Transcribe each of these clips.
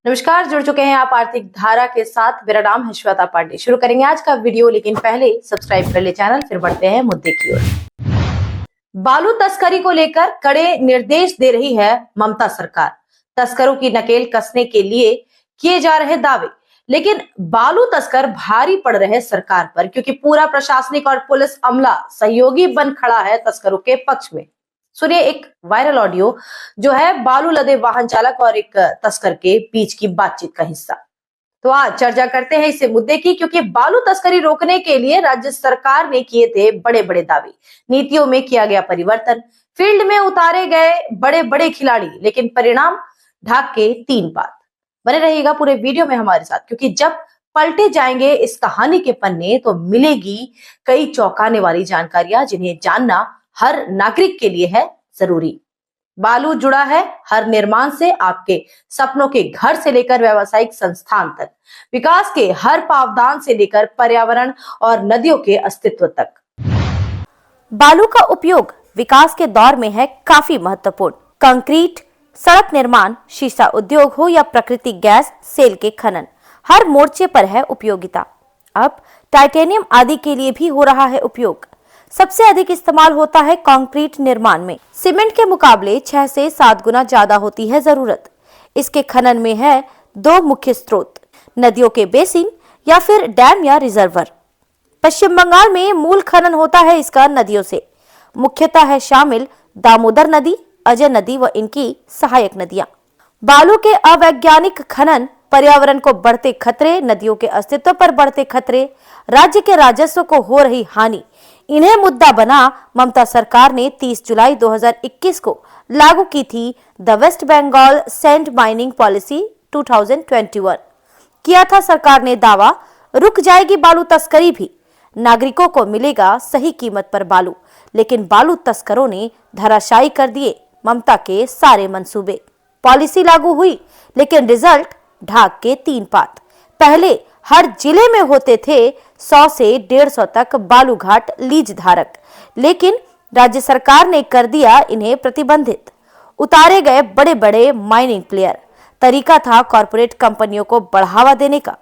नमस्कार, जुड़ चुके हैं आप आर्थिक धारा के साथ। मेरा नाम है श्वेता पांडे। शुरू करेंगे आज का वीडियो, लेकिन पहले सब्सक्राइब कर ले चैनल, फिर बढ़ते हैं मुद्दे की ओर। बालू तस्करी को लेकर कड़े निर्देश दे रही है ममता सरकार। तस्करों की नकेल कसने के लिए किए जा रहे दावे, लेकिन बालू तस्कर भारी पड़ रहे सरकार पर, क्योंकि पूरा प्रशासनिक और पुलिस अमला सहयोगी बन खड़ा है तस्करों के पक्ष में। सुनिए एक वायरल ऑडियो जो है बालू लदे वाहन चालक और एक तस्कर के बीच की बातचीत का हिस्सा। तो आज चर्चा करते हैं इस मुद्दे की, क्योंकि बालू तस्करी रोकने के लिए राज्य सरकार ने किए थे बड़े बड़े दावे, नीतियों में किया गया परिवर्तन, फील्ड में उतारे गए बड़े बड़े खिलाड़ी, लेकिन परिणाम ढाक के तीन बात। बने रहिएगा पूरे वीडियो में हमारे साथ, क्योंकि जब पलटे जाएंगे इस कहानी के पन्ने तो मिलेगी कई चौंकाने वाली जानकारियां, जिन्हें जानना हर नागरिक के लिए है जरूरी। बालू जुड़ा है हर निर्माण से, आपके सपनों के घर से लेकर व्यावसायिक संस्थान तक, विकास के हर पावदान से लेकर पर्यावरण और नदियों के अस्तित्व तक। बालू का उपयोग विकास के दौर में है काफी महत्वपूर्ण। कंक्रीट, सड़क निर्माण, शीशा उद्योग हो या प्राकृतिक गैस सेल के खनन, हर मोर्चे पर है उपयोगिता। अब टाइटेनियम आदि के लिए भी हो रहा है उपयोग। सबसे अधिक इस्तेमाल होता है कंक्रीट निर्माण में। सीमेंट के मुकाबले 6 से 7 गुना ज्यादा होती है जरूरत। इसके खनन में है 2 मुख्य स्रोत, नदियों के बेसिन या फिर डैम या रिजर्वर। पश्चिम बंगाल में मूल खनन होता है इसका नदियों से। मुख्यतः है शामिल दामोदर नदी, अजय नदी व इनकी सहायक नदियां। बालू के अवैज्ञानिक खनन पर्यावरण को बढ़ते खतरे, नदियों के अस्तित्व पर बढ़ते खतरे, राज्य के राजस्व को हो रही हानि, इन्हें मुद्दा बना ममता सरकार ने 30 जुलाई 2021 को लागू की थी the West Bengal sand mining policy 2021। किया था सरकार ने दावा, रुक जाएगी बालू तस्करी भी, नागरिकों को मिलेगा सही कीमत पर बालू। लेकिन बालू तस्करों ने धराशायी कर दिए ममता के सारे मंसूबे। पॉलिसी लागू हुई, लेकिन रिजल्ट ढाक के तीन पात। पहले हर जिले में होते थे 100 से 150 तक बालू घाट लीज धारक, लेकिन राज्य सरकार ने कर दिया इन्हें प्रतिबंधित। उतारे गए बड़े बड़े माइनिंग प्लेयर। तरीका था कॉरपोरेट कंपनियों को बढ़ावा देने का।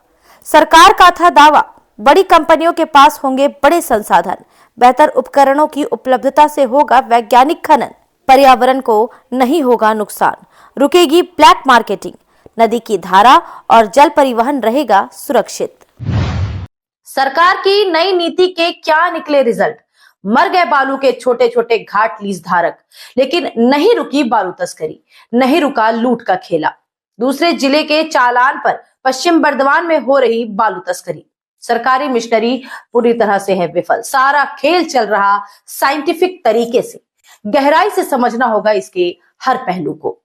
सरकार का था दावा, बड़ी कंपनियों के पास होंगे बड़े संसाधन, बेहतर उपकरणों की उपलब्धता से होगा वैज्ञानिक खनन, पर्यावरण को नहीं होगा नुकसान, रुकेगी ब्लैक मार्केटिंग, नदी की धारा और जल परिवहन रहेगा सुरक्षित। सरकार की नई नीति के क्या निकले रिजल्ट? मर गए बालू के छोटे छोटे घाट लीज धारक, लेकिन नहीं रुकी बालू तस्करी, नहीं रुका लूट का खेला। दूसरे जिले के चालान पर पश्चिम बर्दवान में हो रही बालू तस्करी। सरकारी मिशनरी पूरी तरह से है विफल। सारा खेल चल रहा साइंटिफिक तरीके से। गहराई से समझना होगा इसके हर पहलू को।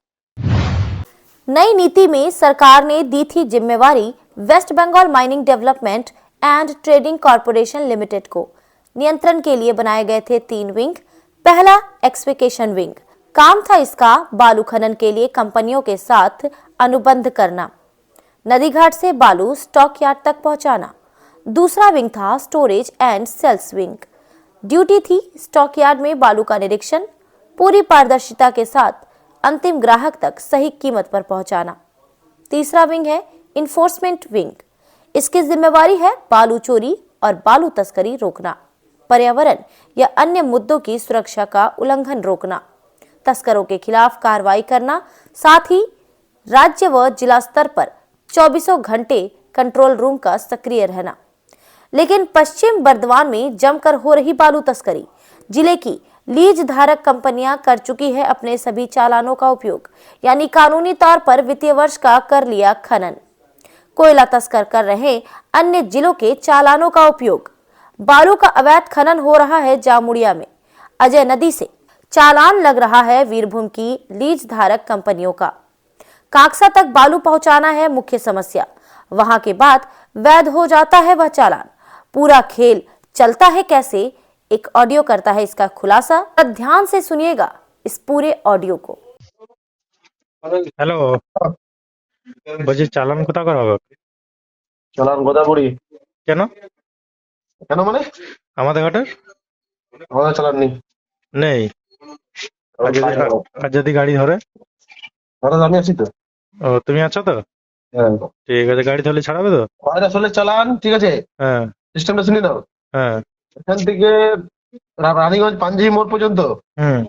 नई नीति में सरकार ने दी थी जिम्मेवारी West Bengal mining development and trading corporation limited को। नियंत्रण के लिए बनाए गए थे 3 विंग। पहला एक्सवेकेशन विंग, काम था इसका बालू खनन के लिए कंपनियों के साथ अनुबंध करना, नदी घाट से बालू स्टॉक यार्ड तक पहुंचाना। दूसरा विंग था storage and sales wing. Duty थी स्टॉक यार्ड में बालू का निरीक्षण, पूरी पारदर्शिता के साथ अंतिम ग्राहक तक सही कीमत पर पहुंचाना। तीसरा विंग है इन्फोर्समेंट विंग। इसकी जिम्मेवारी है बालू चोरी और बालू तस्करी रोकना, पर्यावरण या अन्य मुद्दों की सुरक्षा का उल्लंघन रोकना, तस्करों के खिलाफ कार्रवाई करना, साथ ही राज्य व जिला स्तर पर 24 घंटे कंट्रोल रूम का सक्रिय रहना। लेकिन पश्चिम बर्दवान में जमकर हो रही बालू तस्करी। जिले की लीज धारक कंपनियां कर चुकी है अपने सभी चालानों का उपयोग, यानी कानूनी तौर पर वित्तीय वर्ष का कर लिया खनन। कोयला तस्कर कर रहे अन्य जिलों के चालानों का उपयोग। बालू का अवैध खनन हो रहा है जामुड़िया में, अजय नदी से चालान लग रहा है वीरभूम की लीज धारक कंपनियों का। कांकसा तक बालू पहुंचाना है मुख्य समस्या, वहां के बाद वैध हो जाता है वह चालान। पूरा खेल चलता है कैसे, एक ऑडियो करता है इसका खुलासा। ध्यान से सुनिएगा इस पूरे ऑडियो को। হ্যালো, বলছি চালান কোথা করা হবে? চালান গোদাবরী। কেন? কেন মানে? আমাদের ঘাটের আমাদের চালান নেই। নেই। আর যদি গাড়ি ধরে? দাদা আমি আছি তো। ও, তুমি আছো তো? হ্যাঁ, ঠিক আছে, গাড়ি ধরলে ছাড়াবে তো? খয়রা চলে চালান, ঠিক আছে, হ্যাঁ সিস্টেমটা শুনে নাও। হ্যাঁ। এখান থেকে রানীগঞ্জ পাঞ্জাবি মোড় পর্যন্ত হুম।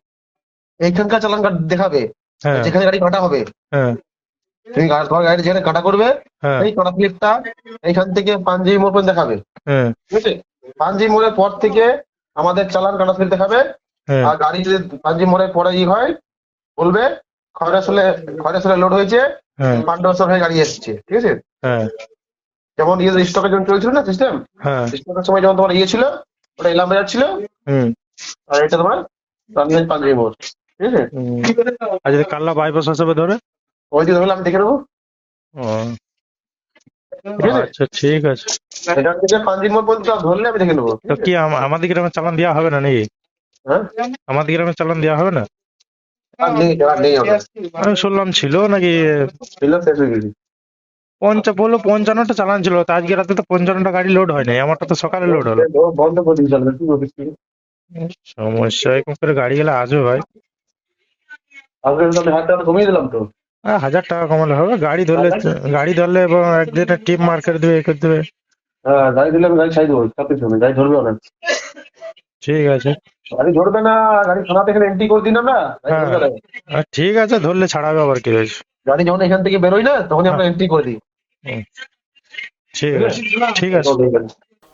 এইখানকার চালান দেখাবে, হ্যাঁ যেখানে গাড়ি কাটা হবে। হ্যাঁ তুমি তোমার গাড়ি যেখানে কাটা করবে, হ্যাঁ এই কাটা স্লিপটা এইখান থেকে পাঞ্জাবি মোড় পর্যন্ত দেখাবে, হ্যাঁ ঠিক আছে। পাঞ্জাবি মোড়ের পর থেকে আমাদের চালান কাটা স্লিপ দেখাবে। হ্যাঁ আর গাড়ি যদি পাঞ্জাবি মোড়ের পরে হয় বলবে খয়রাসোলে লোড হয়েছে, হ্যাঁ পান্ডবেশ্বর হয়ে গাড়ি এসেছে, ঠিক আছে। হ্যাঁ যেমন স্টকের জন্য চলছিল না সিস্টেম, হ্যাঁ। স্টকের সময় যেমন তোমার ছিল, ওটা ইলাম বাজার ছিল, হুম আর এটা তোমার রানীগঞ্জ পাঞ্জাবি মোড়, ঠিক আছে। হুম। আর যদি কাল্লা বাইপাস হিসেবে ধরে? ওই দিকে ধরলে আমি দেখে নেবো, ও ঠিক আছে। আচ্ছা ঠিক আছে। এখান থেকে পাঞ্জাবি মোড় পর্যন্ত ধরলে আমি দেখে নেবো। তো কি আমাদের গ্রামে চালান দেওয়া হবে না নাকি? হ্যাঁ, আমাদের গ্রামে চালান দেওয়া হবে না? আর নেই, আর নেই আমরা। আমি শুনলাম ছিল নাকি। ছিল, শেষ হয়ে গেছে। বললো 55টা চালান ছিল, তো আজকে রাতে তো 55টা গাড়ি লোড হয় নাই, আমারটা তো সকালে লোড হলো। বন্ধ করে দিয়েছে, চালানো কি করছিস তুই? সমস্যা এরকম করে গাড়ি গেলে আজও হয়। আজকে তো আমি 1000 টাকা কমিয়ে দিলাম তো। 1000 টাকা কমালে হবে? গাড়ি ধরলে এবং একদিনে টিপ মার করে দেবে, এ করে দেবে। হ্যাঁ, গাড়ি দিলে আমি গাড়ি ছাই দেবো, চাপ দিতে হবে, গাড়ি ধরবে না। ঠিক আছে। গাড়ি ধরবে না, গাড়ি থানাতে এখানে এন্ট্রি করে দিন আমরা, গাড়ি হ্যাঁ ধরবে না। ঠিক আছে, ধরলে ছাড়াবে আবার কি রয়েছে। গাড়ি যখন এখান থেকে বেরোয় না, তখনই আমরা এন্ট্রি করে দিই। হুম, ঠিক আছে ঠিক আছে।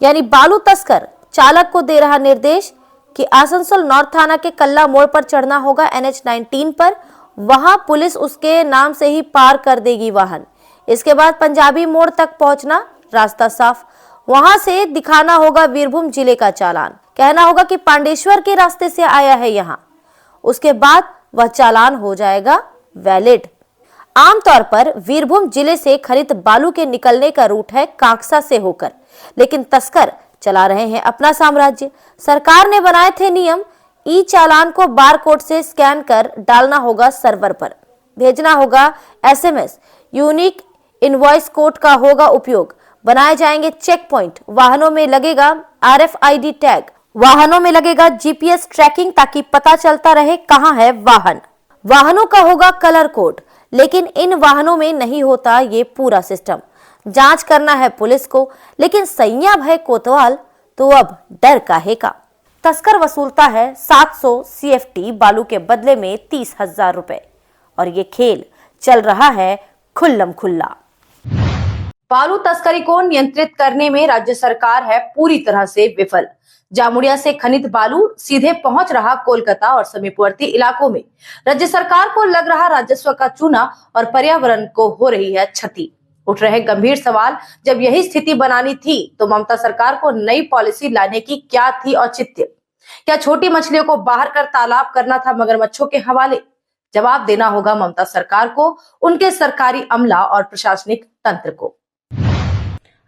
यानी बालू तस्कर चालक को दे रहा निर्देश कि आसनसोल नॉर्थ थाना के कल्ला मोड़ पर चढ़ना होगा NH-19 पर, वहां पुलिस उसके नाम से ही पार कर देगी वाहन। इसके बाद पंजाबी मोड़ तक पहुंचना, रास्ता साफ, वहां से दिखाना होगा वीरभूम जिले का चालान, कहना होगा कि पांडेश्वर के रास्ते से आया है यहाँ, उसके बाद वह चालान हो जाएगा वैलिड। आमतौर पर वीरभूम जिले से खनित बालू के निकलने का रूट है कांकसा से होकर, लेकिन तस्कर चला रहे हैं अपना साम्राज्य। सरकार ने बनाए थे नियम, ई चालान को बारकोड से स्कैन कर डालना होगा सर्वर पर, भेजना होगा SMS, यूनिक इनवॉइस कोड का होगा उपयोग, बनाए जाएंगे चेक पॉइंट, वाहनों में लगेगा RFID टैग, वाहनों में लगेगा GPS ट्रैकिंग ताकि पता चलता रहे कहां है वाहन। वाहनों का होगा कलर कोड, लेकिन इन वाहनों में नहीं होता ये पूरा सिस्टम। जांच करना है पुलिस को, लेकिन सैया भय कोतवाल तो अब डर काहे का। तस्कर वसूलता है 700 CFT बालू के बदले में 30,000 रुपए, और ये खेल चल रहा है खुल्लम खुल्ला। बालू तस्करी को नियंत्रित करने में राज्य सरकार है पूरी तरह से विफल। जामुड़िया से खनित बालू सीधे पहुंच रहा कोलकाता और समीपवर्ती इलाकों में। राज्य सरकार को लग रहा राजस्व का चूना और पर्यावरण को हो रही है क्षति। उठ रहे गंभीर सवाल, जब यही स्थिति बनानी थी तो ममता सरकार को नई पॉलिसी लाने की क्या थी औचित्य? क्या छोटी मछलियों को बाहर कर तालाब करना था मगरमच्छों के हवाले? जवाब देना होगा ममता सरकार को, उनके सरकारी अमला और प्रशासनिक तंत्र को।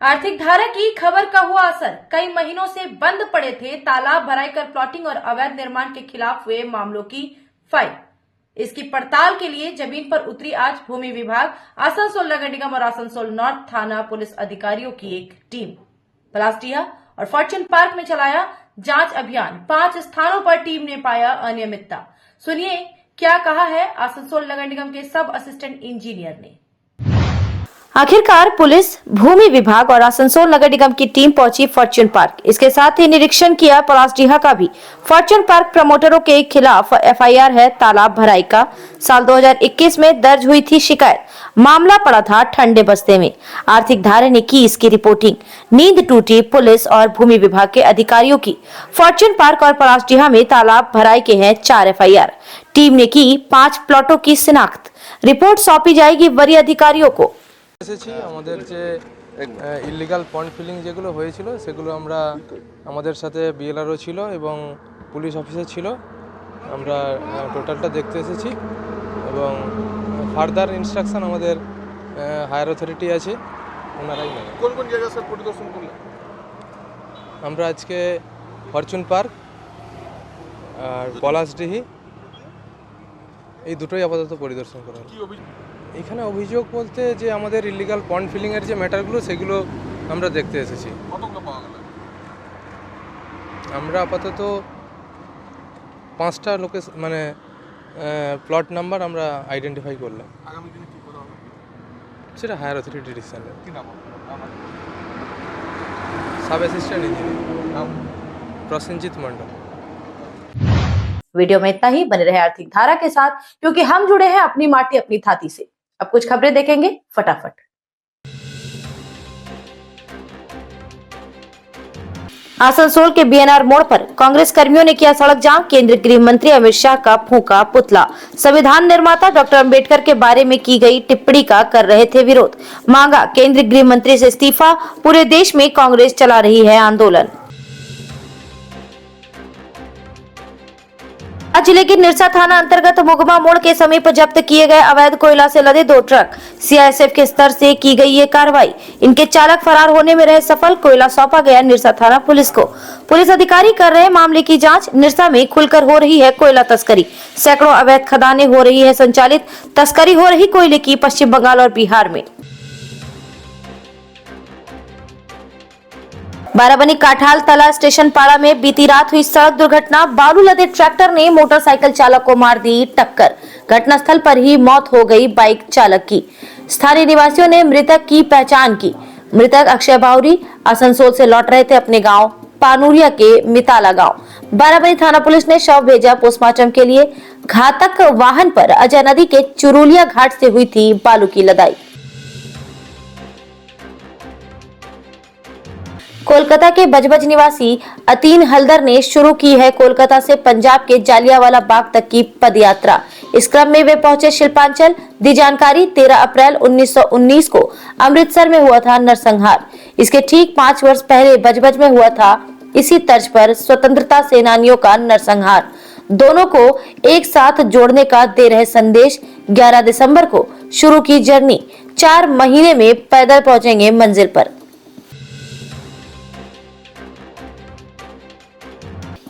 आर्थिक धारा की खबर का हुआ असर, कई महीनों से बंद पड़े थे तालाब भराई कर प्लॉटिंग और अवैध निर्माण के खिलाफ हुए मामलों की फाइल। इसकी पड़ताल के लिए जमीन पर उतरी आज भूमि विभाग, आसनसोल नगर निगम और आसनसोल नॉर्थ थाना पुलिस अधिकारियों की एक टीम। पलास्टिया और फॉर्च्यून पार्क में चलाया जांच अभियान, 5 स्थानों पर टीम ने पाया अनियमितता। सुनिए क्या कहा है आसनसोल नगर निगम के सब असिस्टेंट इंजीनियर ने। आखिरकार पुलिस, भूमि विभाग और आसनसोल नगर निगम की टीम पहुंची फॉर्च्यून पार्क। इसके साथ ही निरीक्षण किया पलासडीहा का भी। फॉर्च्यून पार्क प्रमोटरों के खिलाफ FIR है तालाब भराई का। साल 2021 में दर्ज हुई थी शिकायत, मामला पड़ा था ठंडे बस्ते में। आर्थिक धारा ने की इसकी रिपोर्टिंग, नींद टूटी पुलिस और भूमि विभाग के अधिकारियों की। फॉर्च्यून पार्क और पलासडीहा में तालाब भराई के हैं 4 FIR। टीम ने की 5 प्लॉटों की शिनाख्त, रिपोर्ट सौंपी जाएगी वरीय अधिकारियों को। এসেছি আমাদের যে ইলিগাল পন্ড ফিলিং যেগুলো হয়েছিল সেগুলো আমরা আমাদের সাথে BLRO ছিল এবং পুলিশ অফিসার ছিল, আমরা টোটালটা দেখতে এসেছি এবং ফার্দার ইনস্ট্রাকশন আমাদের হায়ার অথরিটি আছে, ওনারাই নেবেন। কোন কোন জায়গা স্যার পরিদর্শন করলেন? আমরা আজকে ফরচুন পার্ক আর পলাশডিহি এই দুটোই আপাতত পরিদর্শন করা হলো। কি অভিযোগ? এখানে অভিযোগ বলতে যে আমাদের ইলিগাল পন্ড ফিলিংয়ের যে ম্যাটারগুলো সেগুলো আমরা দেখতে এসেছি। কতগুলো পাওয়া গেল? আমরা আপাতত 5টা লোকেশন মানে প্লট নাম্বার আমরা আইডেন্টিফাই করলাম। আগামী দিনে কি করা হবে? সেটা হায়ার অথরিটি ডিসিশন নেবে। কি নাম আপনার? সাব অ্যাসিস্ট্যান্ট इंजीनियर नाम प्रसेनजीत मंडल। वीडियो में इतना ही। बने रहे आर्थिक धारा के साथ, क्योंकि हम जुड़े हैं अपनी माटी अपनी थाती से। अब कुछ खबरें देखेंगे फटाफट। आसनसोल के बीएनआर मोड़ पर कांग्रेस कर्मियों ने किया सड़क जाम। केंद्रीय गृह मंत्री अमित शाह का फूंका पुतला। संविधान निर्माता डॉक्टर अंबेडकर के बारे में की गई टिप्पणी का कर रहे थे विरोध। मांगा केंद्रीय गृह मंत्री से इस्तीफा। पूरे देश में कांग्रेस चला रही है आंदोलन। जिले के निरसा थाना अंतर्गत मुगमा मोड़ के समीप जब्त किए गए अवैध कोयला से लदे 2 ट्रक। सीआईएसएफ के स्तर से की गई ये कार्रवाई। इनके चालक फरार होने में रहे सफल। कोयला सौंपा गया निरसा थाना पुलिस को। पुलिस अधिकारी कर रहे मामले की जांच। निरसा में खुलकर हो रही है कोयला तस्करी। सैकड़ों अवैध खदानें हो रही है संचालित। तस्करी हो रही कोयले की पश्चिम बंगाल और बिहार में। बाराबनी काठाल तला स्टेशन पाड़ा में बीती रात हुई सड़क दुर्घटना। बालू लदे ट्रैक्टर ने मोटरसाइकिल चालक को मार दी टक्कर। घटनास्थल पर ही मौत हो गई बाइक चालक की। स्थानीय निवासियों ने मृतक की पहचान की। मृतक अक्षय बावरी आसनसोल से लौट रहे थे अपने गांव पानूरिया के मिताला गांव। बाराबनी थाना पुलिस ने शव भेजा पोस्टमार्टम के लिए। घातक वाहन पर अजय नदी के चुरुलिया घाट से हुई थी बालू की लदाई। कोलकाता के बजबज निवासी अतीन हल्दर ने शुरू की है कोलकाता से पंजाब के जालियांवाला बाग तक की पदयात्रा। इस क्रम में वे पहुंचे शिल्पांचल। दी जानकारी 13 अप्रैल 1919 को अमृतसर में हुआ था नरसंहार। इसके ठीक 5 वर्ष पहले बजबज में हुआ था इसी तर्ज पर स्वतंत्रता सेनानियों का नरसंहार। दोनों को एक साथ जोड़ने का दे रहे संदेश। 11 दिसंबर को शुरू की जर्नी 4 महीने में पैदल पहुंचेंगे मंजिल पर।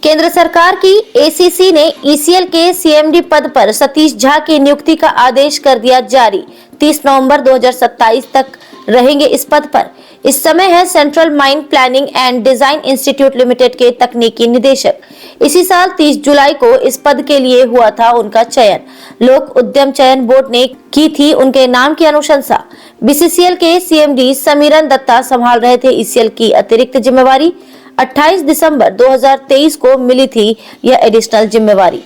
केंद्र सरकार की एसीसी ने ईसीएल के सीएमडी पद पर सतीश झा की नियुक्ति का आदेश कर दिया जारी। 30 नवंबर 2027 तक रहेंगे इस पद पर। इस समय है central mine planning and design institute limited के तकनीकी निदेशक। इसी साल 30 जुलाई को इस पद के लिए हुआ था उनका चयन। लोक उद्यम चयन बोर्ड ने की थी उनके नाम की अनुशंसा। बीसीसीएल के सीएमडी समीरन दत्ता संभाल रहे थे ईसीएल की अतिरिक्त जिम्मेवारी। 28 दिसंबर 2023 को मिली थी यह एडिशनल जिम्मेवारी।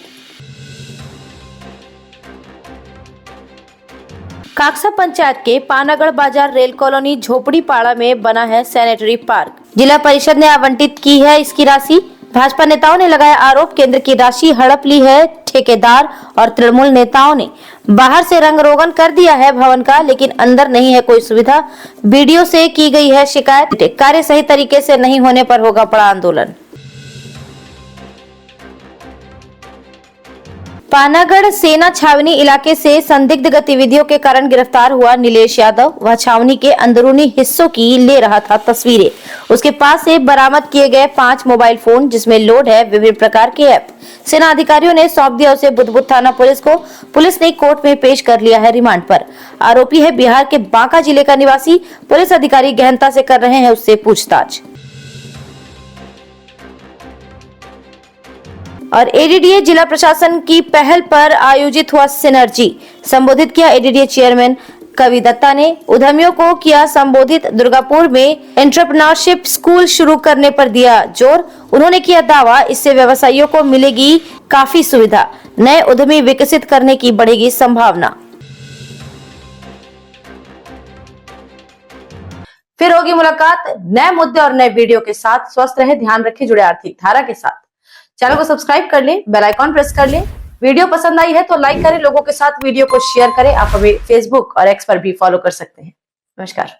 काकसा पंचायत के पानागढ़ बाजार रेल कॉलोनी झोपड़ी पाड़ा में बना है सैनिटरी पार्क। जिला परिषद ने आवंटित की है इसकी राशि। भाजपा नेताओं ने लगाया आरोप केंद्र की राशि हड़प ली है ठेकेदार और तृणमूल नेताओं ने। बाहर से रंग रोगन कर दिया है भवन का, लेकिन अंदर नहीं है कोई सुविधा। बीडीओ से की गई है शिकायत। कार्य सही तरीके से नहीं होने पर होगा बड़ा आंदोलन। पानागढ़ सेना छावनी इलाके से संदिग्ध गतिविधियों के कारण गिरफ्तार हुआ नीलेश यादव। वह छावनी के अंदरूनी हिस्सों की ले रहा था तस्वीरें। उसके पास से बरामद किए गए 5 मोबाइल फोन जिसमें लोड है विभिन्न प्रकार के ऐप। सेना अधिकारियों ने सौंप दिया उसे बुधबुद थाना पुलिस को। पुलिस ने कोर्ट में पेश कर लिया है रिमांड पर। आरोपी है बिहार के बांका जिले का निवासी। पुलिस अधिकारी गहनता से कर रहे हैं उससे पूछताछ। और एडीडीए जिला प्रशासन की पहल पर आयोजित हुआ सिनर्जी। संबोधित किया एडीडीए चेयरमैन कवि दत्ता ने। उद्यमियों को किया संबोधित। दुर्गापुर में एंटरप्रेन्योरशिप स्कूल शुरू करने पर दिया जोर। उन्होंने किया दावा इससे व्यवसायियों को मिलेगी काफी सुविधा। नए उद्यमी विकसित करने की बढ़ेगी संभावना। फिर होगी मुलाकात नए मुद्दे और नए वीडियो के साथ। स्वस्थ रहे, ध्यान रखें, जुड़े आर्थिक धारा के साथ। चैनल को सब्सक्राइब कर लें, बेल आइकॉन प्रेस कर लें। वीडियो पसंद आई है तो लाइक करें, लोगों के साथ वीडियो को शेयर करें। आप हमें फेसबुक और एक्स पर भी फॉलो कर सकते हैं। नमस्कार।